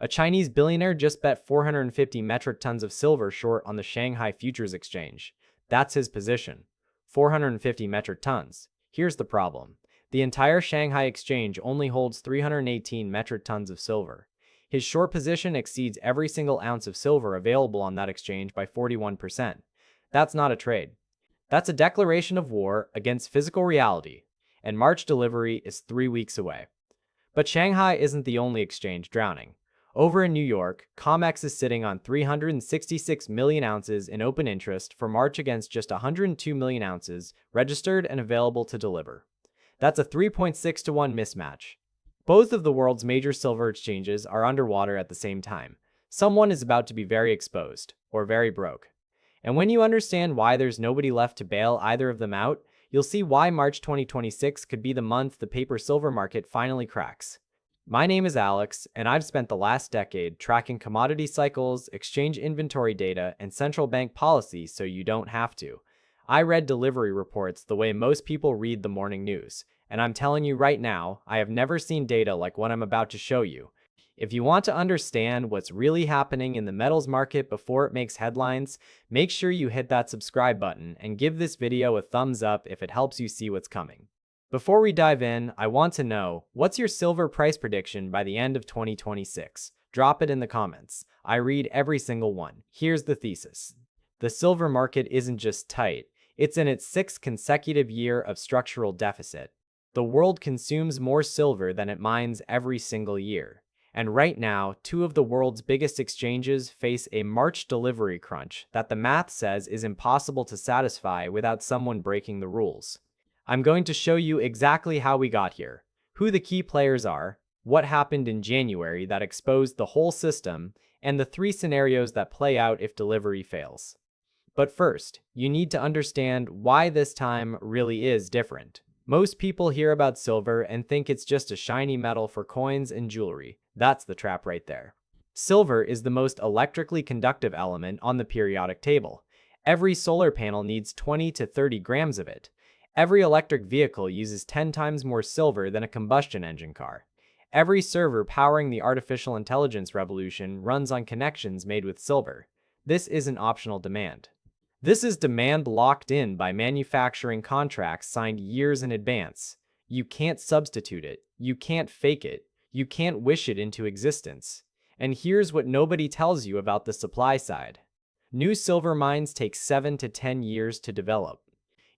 A Chinese billionaire just bet 450 metric tons of silver short on the Shanghai Futures Exchange. That's his position. 450 metric tons. Here's the problem. The entire Shanghai exchange only holds 318 metric tons of silver. His short position exceeds every single ounce of silver available on that exchange by 41%. That's not a trade. That's a declaration of war against physical reality, and March delivery is 3 weeks away. But Shanghai isn't the only exchange drowning. Over in New York, COMEX is sitting on 366 million ounces in open interest for March against just 102 million ounces registered and available to deliver. That's a 3.6 to 1 mismatch. Both of the world's major silver exchanges are underwater at the same time. Someone is about to be very exposed, or very broke. And when you understand why there's nobody left to bail either of them out, you'll see why March 2026 could be the month the paper silver market finally cracks. My name is Alex, and I've spent the last decade tracking commodity cycles, exchange inventory data, and central bank policy so you don't have to. I read delivery reports the way most people read the morning news, and I'm telling you right now, I have never seen data like what I'm about to show you. If you want to understand what's really happening in the metals market before it makes headlines, make sure you hit that subscribe button and give this video a thumbs up if it helps you see what's coming. Before we dive in, I want to know, what's your silver price prediction by the end of 2026? Drop it in the comments. I read every single one. Here's the thesis. The silver market isn't just tight, it's in its 6th consecutive year of structural deficit. The world consumes more silver than it mines every single year. And right now, 2 of the world's biggest exchanges face a March delivery crunch that the math says is impossible to satisfy without someone breaking the rules. I'm going to show you exactly how we got here, who the key players are, what happened in January that exposed the whole system, and the 3 scenarios that play out if delivery fails. But first, you need to understand why this time really is different. Most people hear about silver and think it's just a shiny metal for coins and jewelry. That's the trap right there. Silver is the most electrically conductive element on the periodic table. Every solar panel needs 20 to 30 grams of it. Every electric vehicle uses 10 times more silver than a combustion engine car. Every server powering the artificial intelligence revolution runs on connections made with silver. This isn't optional demand. This is demand locked in by manufacturing contracts signed years in advance. You can't substitute it. You can't fake it. You can't wish it into existence. And here's what nobody tells you about the supply side. New silver mines take 7 to 10 years to develop.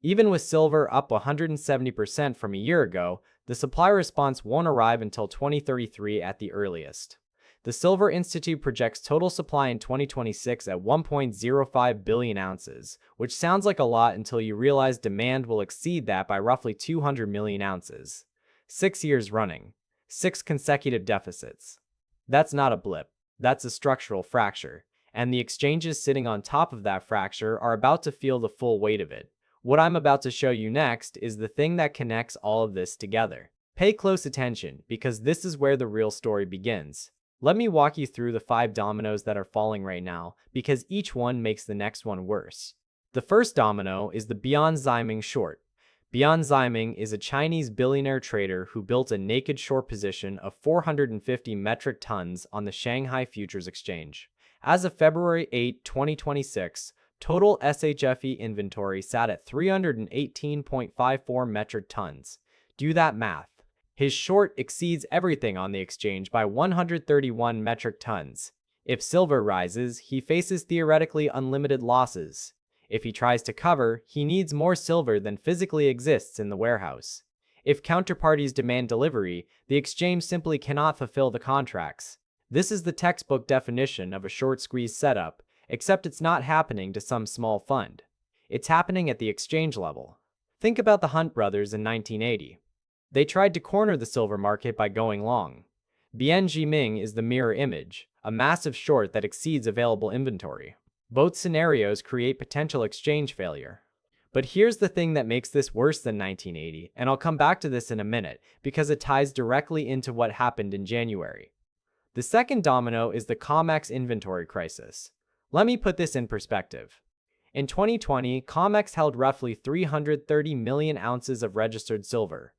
Even with silver up 170% from a year ago, the supply response won't arrive until 2033 at the earliest. The Silver Institute projects total supply in 2026 at 1.05 billion ounces, which sounds like a lot until you realize demand will exceed that by roughly 200 million ounces. 6 years running. 6 consecutive deficits. That's not a blip. That's a structural fracture. And the exchanges sitting on top of that fracture are about to feel the full weight of it. What I'm about to show you next is the thing that connects all of this together. Pay close attention, because this is where the real story begins. Let me walk you through the 5 dominoes that are falling right now, because each one makes the next one worse. The first domino is the Bian Ziming short. Bian Ziming is a Chinese billionaire trader who built a naked short position of 450 metric tons on the Shanghai Futures Exchange. As of February 8, 2026, total SHFE inventory sat at 318.54 metric tons. Do that math. His short exceeds everything on the exchange by 131 metric tons. If silver rises, he faces theoretically unlimited losses. If he tries to cover, he needs more silver than physically exists in the warehouse. If counterparties demand delivery, the exchange simply cannot fulfill the contracts. This is the textbook definition of a short squeeze setup, except it's not happening to some small fund. It's happening at the exchange level. Think about the Hunt brothers in 1980. They tried to corner the silver market by going long. Bian Ziming is the mirror image, a massive short that exceeds available inventory. Both scenarios create potential exchange failure. But here's the thing that makes this worse than 1980, and I'll come back to this in a minute because it ties directly into what happened in January. The second domino is the COMEX inventory crisis. Let me put this in perspective. In 2020, COMEX held roughly 330 million ounces of registered silver.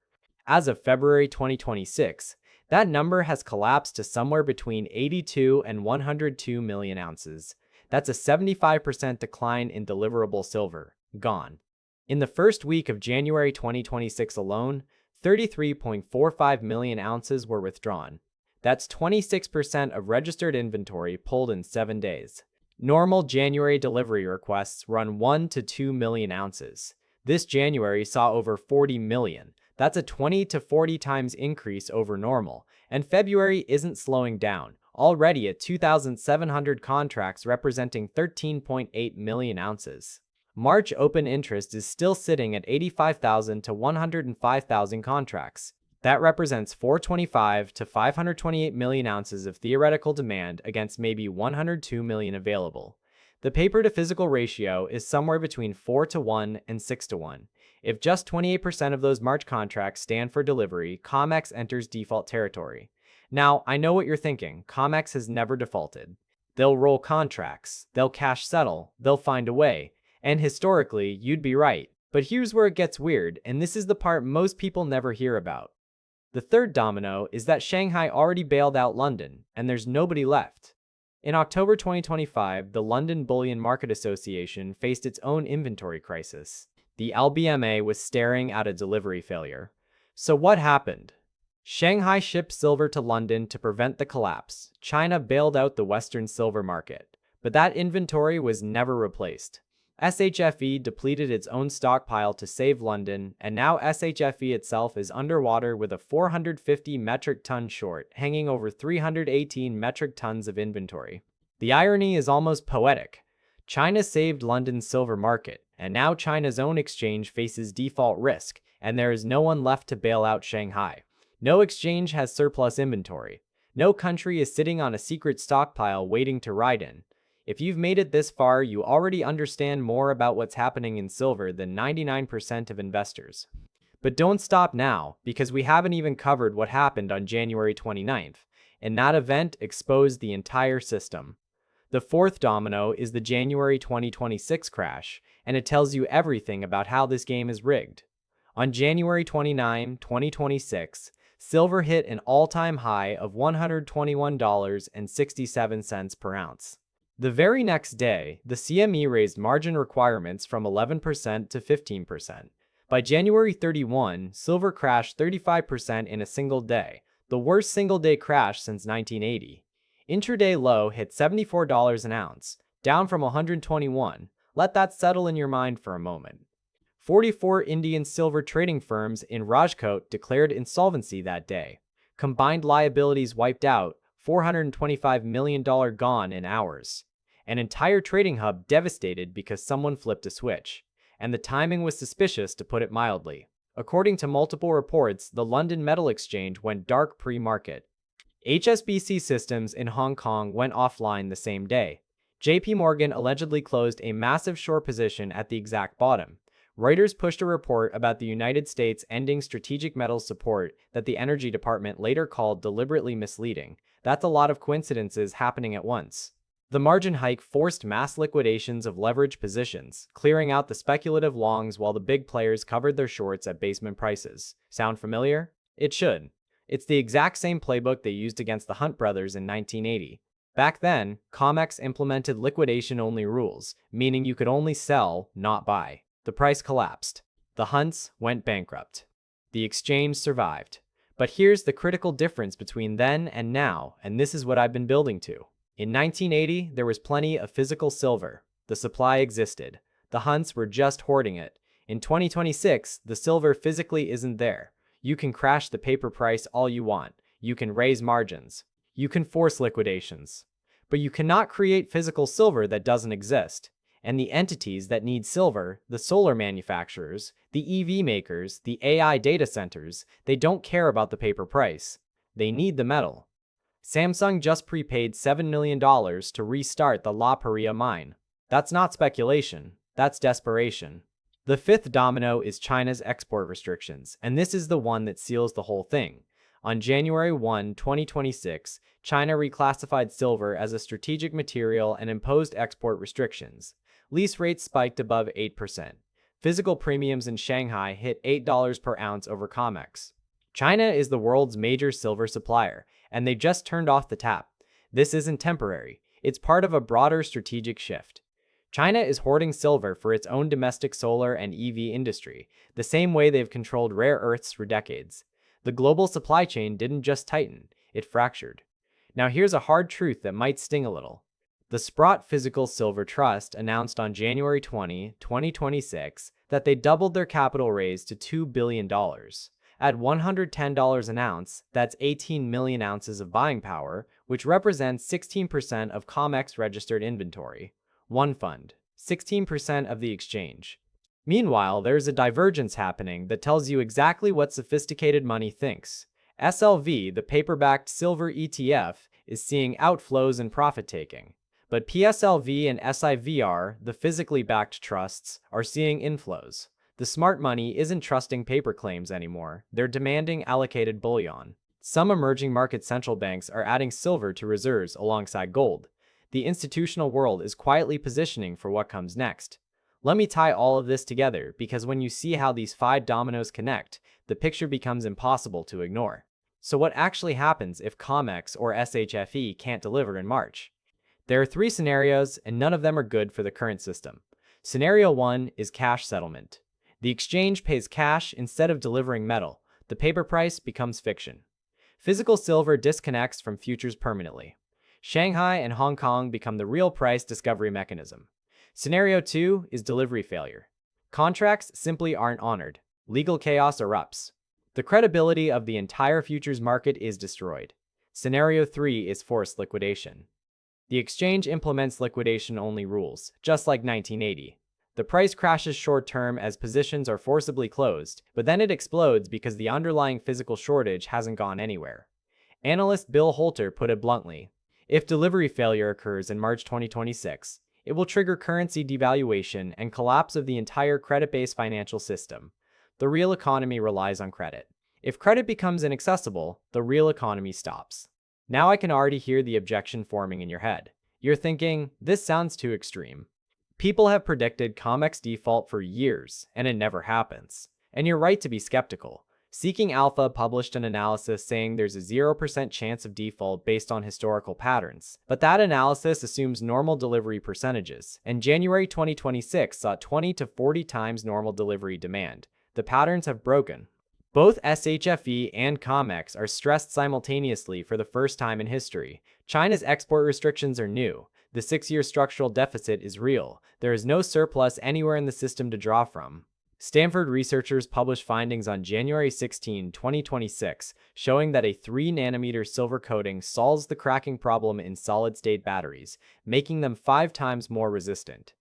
As of February 2026, That number has collapsed to somewhere between 82 and 102 million ounces. That's a 75% decline in deliverable silver. Gone. In the first week of January 2026 alone, 33.45 million ounces were withdrawn. That's 26% of registered inventory pulled in 7 days. Normal January delivery requests run 1 to 2 million ounces. This January saw over 40 million. That's a 20 to 40 times increase over normal, and February isn't slowing down, already at 2,700 contracts representing 13.8 million ounces. March open interest is still sitting at 85,000 to 105,000 contracts. That represents 425 to 528 million ounces of theoretical demand against maybe 102 million available. The paper-to-physical ratio is somewhere between 4 to 1 and 6 to 1. If just 28% of those March contracts stand for delivery, COMEX enters default territory. Now, I know what you're thinking. COMEX has never defaulted. They'll roll contracts, they'll cash settle, they'll find a way. And historically, you'd be right. But here's where it gets weird, and this is the part most people never hear about. The third domino is that Shanghai already bailed out London, and there's nobody left. In October 2025, the London Bullion Market Association faced its own inventory crisis. The LBMA was staring at a delivery failure. So what happened? Shanghai shipped silver to London to prevent the collapse. China bailed out the Western silver market. But that inventory was never replaced. SHFE depleted its own stockpile to save London, and now SHFE itself is underwater with a 450 metric ton short, hanging over 318 metric tons of inventory. The irony is almost poetic. China saved London's silver market, and now China's own exchange faces default risk, and there is no one left to bail out Shanghai. No exchange has surplus inventory. No country is sitting on a secret stockpile waiting to ride in. If you've made it this far, you already understand more about what's happening in silver than 99% of investors. But don't stop now, because we haven't even covered what happened on January 29th, and that event exposed the entire system. The fourth domino is the January 2026 crash, and it tells you everything about how this game is rigged. On January 29, 2026, silver hit an all-time high of $121.67 per ounce. The very next day, the CME raised margin requirements from 11% to 15%. By January 31, silver crashed 35% in a single day, the worst single-day crash since 1980. Intraday low hit $74 an ounce, down from $121. Let that settle in your mind for a moment. 44 Indian silver trading firms in Rajkot declared insolvency that day. Combined liabilities wiped out, $425 million gone in hours. An entire trading hub devastated because someone flipped a switch. And the timing was suspicious, to put it mildly. According to multiple reports, the London Metal Exchange went dark pre-market. HSBC systems in Hong Kong went offline the same day. JP Morgan allegedly closed a massive short position at the exact bottom. Reuters pushed a report about the United States ending strategic metals support that the Energy Department later called deliberately misleading. That's a lot of coincidences happening at once. The margin hike forced mass liquidations of leveraged positions, clearing out the speculative longs while the big players covered their shorts at basement prices. Sound familiar? It should. It's the exact same playbook they used against the Hunt brothers in 1980. Back then, COMEX implemented liquidation-only rules, meaning you could only sell, not buy. The price collapsed. The Hunts went bankrupt. The exchange survived. But here's the critical difference between then and now, and this is what I've been building to. In 1980, there was plenty of physical silver. The supply existed. The Hunts were just hoarding it. In 2026, the silver physically isn't there. You can crash the paper price all you want. You can raise margins. You can force liquidations. But you cannot create physical silver that doesn't exist. And the entities that need silver, the solar manufacturers, the EV makers, the AI data centers, they don't care about the paper price. They need the metal. Samsung just prepaid $7 million to restart the La Paria mine. That's not speculation, that's desperation. The fifth domino is China's export restrictions, and this is the one that seals the whole thing. On January 1, 2026, China reclassified silver as a strategic material and imposed export restrictions. Lease rates spiked above 8%. Physical premiums in Shanghai hit $8 per ounce over COMEX. China is the world's major silver supplier, and they just turned off the tap. This isn't temporary, it's part of a broader strategic shift. China is hoarding silver for its own domestic solar and EV industry, the same way they've controlled rare earths for decades. The global supply chain didn't just tighten, it fractured. Now here's a hard truth that might sting a little. The Sprott Physical Silver Trust announced on January 20, 2026, that they doubled their capital raise to $2 billion. At $110 an ounce, that's 18 million ounces of buying power, which represents 16% of COMEX registered inventory. One fund, 16% of the exchange. Meanwhile, there's a divergence happening that tells you exactly what sophisticated money thinks. SLV, the paper-backed silver ETF, is seeing outflows and profit-taking. But PSLV and SIVR, the physically backed trusts, are seeing inflows. The smart money isn't trusting paper claims anymore, they're demanding allocated bullion. Some emerging market central banks are adding silver to reserves alongside gold. The institutional world is quietly positioning for what comes next. Let me tie all of this together, because when you see how these 5 dominoes connect, the picture becomes impossible to ignore. So what actually happens if COMEX or SHFE can't deliver in March? There are 3 scenarios, and none of them are good for the current system. Scenario 1 is cash settlement. The exchange pays cash instead of delivering metal. The paper price becomes fiction. Physical silver disconnects from futures permanently. Shanghai and Hong Kong become the real price discovery mechanism. Scenario 2 is delivery failure. Contracts simply aren't honored. Legal chaos erupts. The credibility of the entire futures market is destroyed. Scenario 3 is forced liquidation. The exchange implements liquidation-only rules, just like 1980. The price crashes short-term as positions are forcibly closed, but then it explodes because the underlying physical shortage hasn't gone anywhere. Analyst Bill Holter put it bluntly: if delivery failure occurs in March 2026, it will trigger currency devaluation and collapse of the entire credit-based financial system. The real economy relies on credit. If credit becomes inaccessible, the real economy stops. Now I can already hear the objection forming in your head. You're thinking, this sounds too extreme. People have predicted COMEX default for years, and it never happens. And you're right to be skeptical. Seeking Alpha published an analysis saying there's a 0% chance of default based on historical patterns. But that analysis assumes normal delivery percentages, and January 2026 saw 20 to 40 times normal delivery demand. The patterns have broken. Both SHFE and COMEX are stressed simultaneously for the first time in history. China's export restrictions are new. The 6-year structural deficit is real. There is no surplus anywhere in the system to draw from. Stanford researchers published findings on January 16, 2026, showing that a 3-nanometer silver coating solves the cracking problem in solid-state batteries, making them 5 times more resistant.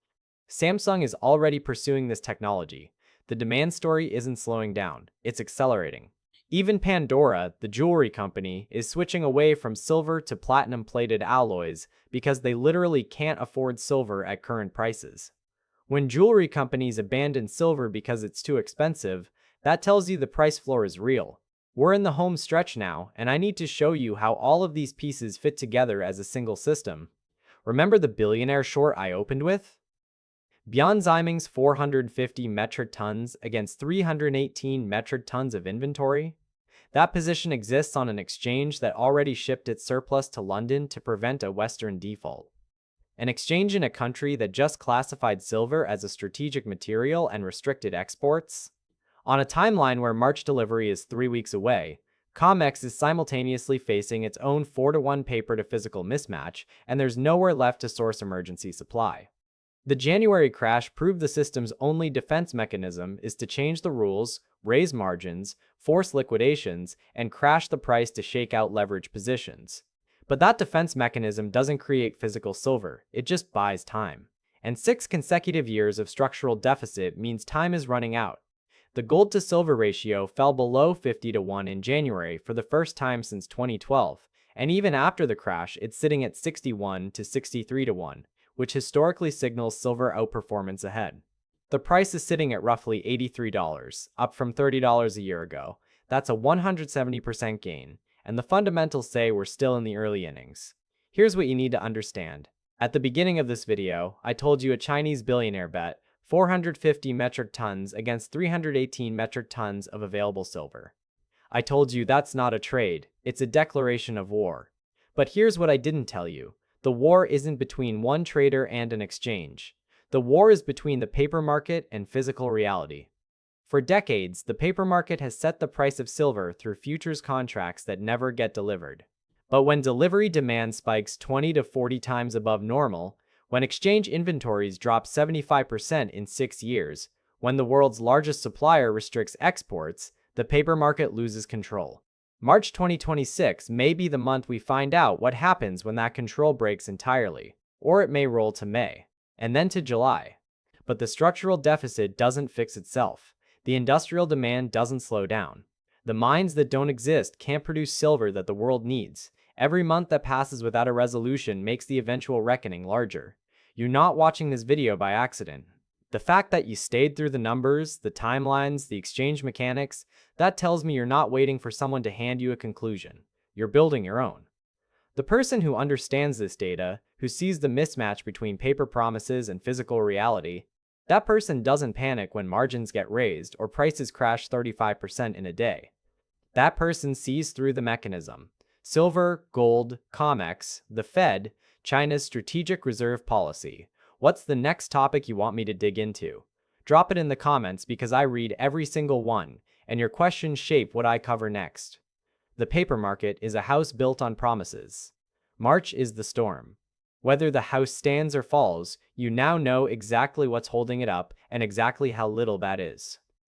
Samsung is already pursuing this technology. The demand story isn't slowing down, it's accelerating. Even Pandora, the jewelry company, is switching away from silver to platinum-plated alloys because they literally can't afford silver at current prices. When jewelry companies abandon silver because it's too expensive, that tells you the price floor is real. We're in the home stretch now, and I need to show you how all of these pieces fit together as a single system. Remember the billionaire short I opened with? Beyond Ziming's 450 metric tons against 318 metric tons of inventory? That position exists on an exchange that already shipped its surplus to London to prevent a Western default. An exchange in a country that just classified silver as a strategic material and restricted exports? On a timeline where March delivery is 3 weeks away, COMEX is simultaneously facing its own 4-to-1 paper-to-physical mismatch, and there's nowhere left to source emergency supply. The January crash proved the system's only defense mechanism is to change the rules, raise margins, force liquidations, and crash the price to shake out leverage positions. But that defense mechanism doesn't create physical silver, it just buys time. And 6 consecutive years of structural deficit means time is running out. The gold to silver ratio fell below 50-to-1 in January for the first time since 2012, and even after the crash it's sitting at 61 to 63-to-1. Which historically signals silver outperformance ahead. The price is sitting at roughly $83, up from $30 a year ago. That's a 170% gain, and the fundamentals say we're still in the early innings. Here's what you need to understand. At the beginning of this video, I told you a Chinese billionaire bet 450 metric tons against 318 metric tons of available silver. I told you that's not a trade, it's a declaration of war. But here's what I didn't tell you. The war isn't between one trader and an exchange. The war is between the paper market and physical reality. For decades, the paper market has set the price of silver through futures contracts that never get delivered. But when delivery demand spikes 20 to 40 times above normal, when exchange inventories drop 75% in 6 years, when the world's largest supplier restricts exports, the paper market loses control. March 2026 may be the month we find out what happens when that control breaks entirely, or it may roll to May, and then to July. But the structural deficit doesn't fix itself. The industrial demand doesn't slow down. The mines that don't exist can't produce silver that the world needs. Every month that passes without a resolution makes the eventual reckoning larger. You're not watching this video by accident. The fact that you stayed through the numbers, the timelines, the exchange mechanics, that tells me you're not waiting for someone to hand you a conclusion. You're building your own. The person who understands this data, who sees the mismatch between paper promises and physical reality, that person doesn't panic when margins get raised or prices crash 35% in a day. That person sees through the mechanism. Silver, gold, COMEX, the Fed, China's strategic reserve policy. What's the next topic you want me to dig into? Drop it in the comments because I read every single one, and your questions shape what I cover next. The paper market is a house built on promises. March is the storm. Whether the house stands or falls, you now know exactly what's holding it up and exactly how little that is.